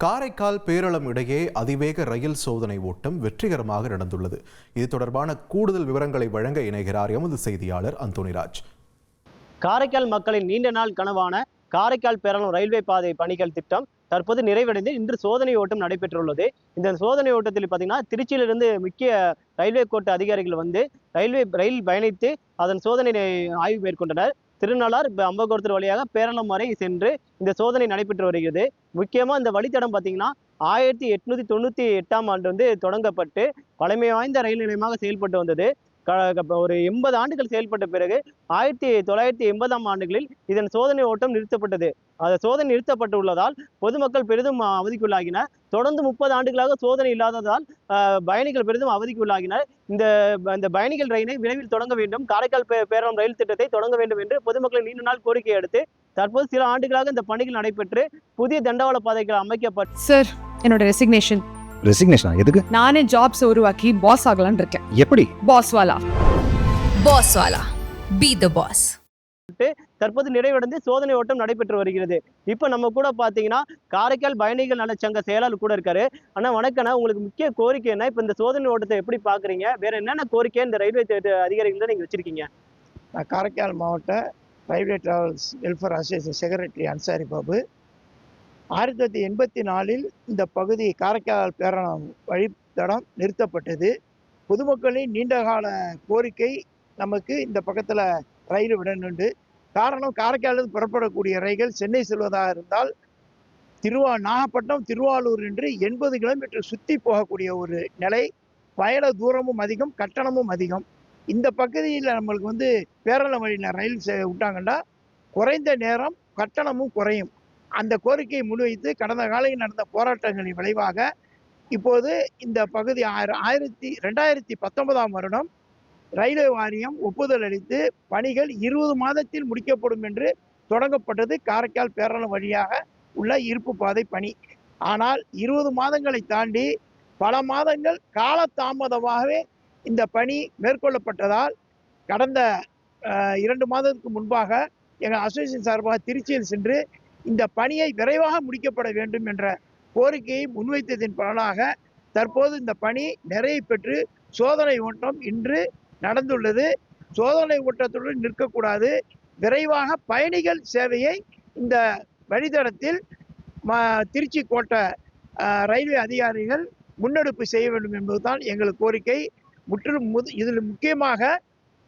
காரைக்கால் பேரளம் இடையே அதிவேக ரயில் சோதனை ஓட்டம் வெற்றிகரமாக நடந்துள்ளது. இது தொடர்பான கூடுதல் விவரங்களை வழங்க இணைகிறார் எமது செய்தியாளர் அந்தோணிராஜ். காரைக்கால் மக்களின் நீண்ட நாள் கனவான காரைக்கால் பேரளம் ரயில்வே பாதை பணிகள் திட்டம் தற்போது நிறைவடைந்து இன்று சோதனை ஓட்டம் நடைபெற்றுள்ளது. இந்த சோதனை ஓட்டத்தில் பார்த்தீங்கன்னா திருச்சியிலிருந்து முக்கிய ரயில்வே கோட்ட அதிகாரிகள் வந்து ரயில் பயணித்து அதன் சோதனை ஆய்வு மேற்கொண்டனர். திருநள்ளார் அம்பகோரத்தூர் வழியாக பேரளம் வரை சென்று இந்த சோதனை நடைபெற்று வருகிறது. முக்கியமா இந்த வழித்தடம் பார்த்தீங்கன்னா 1898ஆம் ஆண்டு தொடங்கப்பட்டு பழமை வாய்ந்த ரயில் நிலையமாக செயல்பட்டு வந்தது. ஒரு 80 ஆண்டுகள் செயல்பட்ட பிறகு 1980ஆம் ஆண்டுகளில் இதன் சோதனை ஓட்டம் நிறுத்தப்பட்டது. அந்த சோதனை நிறுத்தப்பட்டுள்ளதால் பொதுமக்கள் பெரிதும் அவதிக்குள்ளாகினர். தொடர்ந்து 30 ஆண்டுகளாக சோதனை இல்லாததால் பயணிகள் பெரிதும் அவதிக்குள்ளாகினர். இந்த பயணிகள் ரயிலை விரைவில் தொடங்க வேண்டும், காரைக்கால் பேரளம் ரயில் திட்டத்தை தொடங்க வேண்டும் என்று பொதுமக்களின் நீண்ட நாள் கோரிக்கை அடுத்து தற்போது சில ஆண்டுகளாக இந்த பணிகள் நடைபெற்று புதிய தண்டவாள பாதைகள் அமைக்கப்பட்டு சார், என்னோட ரெசிக்னேஷனா எதுக்கு? நானே ஜாப்ஸ் உருவாக்கி பாஸ் ஆகலாம்னு இருக்கேன். எப்படி? பாஸ் வாலா பி தி பாஸ். தற்போது நிறைவடைந்து சோதனை ஓட்டம் நடைபெற்று வருகிறது. இப்ப நம்ம கூட பாத்தீங்கன்னா காரைக்கால் பயணிகள் நலச்சங்க செயலாளர் கூட இருக்காரு. ஆனா வணக்கம்ண்ணா, உங்களுக்கு முக்கிய கோரிக்கை என்ன? இப்ப இந்த சோதனை ஓட்டத்தை எப்படி பாக்குறீங்க? வேற என்னென்ன கோரிக்கை இந்த ரயில்வே அதிகாரிகள் நீங்க வச்சிருக்கீங்க? நான் காரைக்கால் மாவட்ட railway travels welfare association secretary Ansari Babu. 1984 இந்த பகுதி காரைக்கால் பேரளம் வழித்தடம் நிறுத்தப்பட்டது. பொதுமக்களின் நீண்டகால கோரிக்கை நமக்கு இந்த பக்கத்தில் ரயில் விடணுண்டு. காரணம், காரைக்காலில் புறப்படக்கூடிய ரயில்கள் சென்னை செல்வதாக இருந்தால் நாகப்பட்டினம் திருவாரூர் என்று 80 கிலோமீட்டர் சுற்றி போகக்கூடிய ஒரு நிலை. பயண தூரமும் அதிகம், கட்டணமும் அதிகம். இந்த பகுதியில் நம்மளுக்கு பேரளம் வழியில் ரயில் விட்டாங்கன்னா குறைந்த நேரம், கட்டணமும் குறையும். அந்த கோரிக்கையை முன்வைத்து கடந்த காலையில் நடந்த போராட்டங்களின் விளைவாக இப்போது இந்த பகுதி 2019ஆம் வருடம் ரயில்வே வாரியம் ஒப்புதல் அளித்து பணிகள் 20 மாதத்தில் முடிக்கப்படும் என்று தொடங்கப்பட்டது காரைக்கால் பேரளம் வழியாக உள்ள இருப்பு பாதை பணி. ஆனால் 20 மாதங்களை தாண்டி பல மாதங்கள் காலதாமதமாகவே இந்த பணி மேற்கொள்ளப்பட்டதால் கடந்த 2 மாதத்துக்கு முன்பாக எங்கள் அசோசியேஷன் சார்பாக திருச்சியில் சென்று இந்த பணியை விரைவாக முடிக்கப்பட வேண்டும் என்ற கோரிக்கையை முன்வைத்ததின் பலனாக தற்போது இந்த பணி நிறைவு பெற்று சோதனை ஓட்டம் இன்று நடந்துள்ளது. சோதனை ஓட்டத்துடன் நிற்கக்கூடாது, விரைவாக பயணிகள் சேவையை இந்த வழித்தடத்தில் திருச்சி கோட்ட ரயில்வே அதிகாரிகள் முன்னெடுப்பு செய்ய வேண்டும் என்பதுதான் எங்கள் கோரிக்கை. முற்றிலும் இதில் முக்கியமாக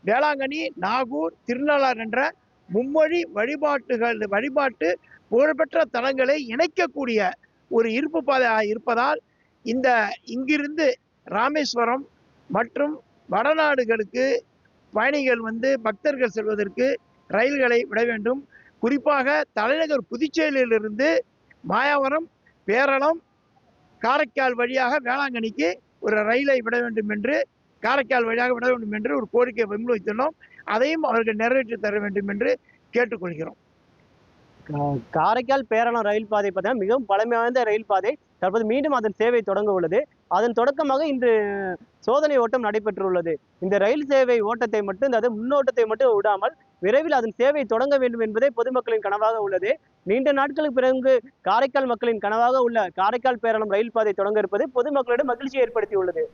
வேளாங்கண்ணி, நாகூர், திருநள்ளார் என்ற மும்மொழி வழிபாட்டு புகழ்பெற்ற தலங்களை இணைக்கக்கூடிய ஒரு இருப்பு பாதையாக இருப்பதால் இங்கிருந்து ராமேஸ்வரம் மற்றும் வடநாடுகளுக்கு பயணிகள் பக்தர்கள் செல்வதற்கு ரயில்களை விட வேண்டும். குறிப்பாக தலைநகர் புதுச்சேரியிலிருந்து மாயாவரம், பேரளம், காரைக்கால் வழியாக வேளாங்கண்ணிக்கு ஒரு ரயிலை விட வேண்டும் என்று, காரைக்கால் வழியாக விட வேண்டும் என்று ஒரு கோரிக்கை முன்வைத்துள்ளோம். அதையும் அவர்கள் நிறைவேற்றி தர வேண்டும் என்று கேட்டுக்கொள்கிறோம். காரைக்கால் பேரளம் ரயில் பாதை பார்த்தீங்கன்னா மிகவும் பழமை வாய்ந்த ரயில் பாதை. தற்போது மீண்டும் அதன் சேவை தொடங்க உள்ளது. அதன் தொடக்கமாக இன்று சோதனை ஓட்டம் நடைபெற்றுள்ளது. இந்த ரயில் சேவை ஓட்டத்தை மட்டும், அதாவது முன்னோட்டத்தை மட்டும் விடாமல் விரைவில் அதன் சேவை தொடங்க வேண்டும் என்பதே பொதுமக்களின் கனவாக உள்ளது. நீண்ட நாட்களுக்கு பிறகு காரைக்கால் மக்களின் கனவாக உள்ள காரைக்கால் பேரளம் ரயில் பாதை தொடங்க இருப்பது பொதுமக்களிடம் மகிழ்ச்சியை ஏற்படுத்தியுள்ளது.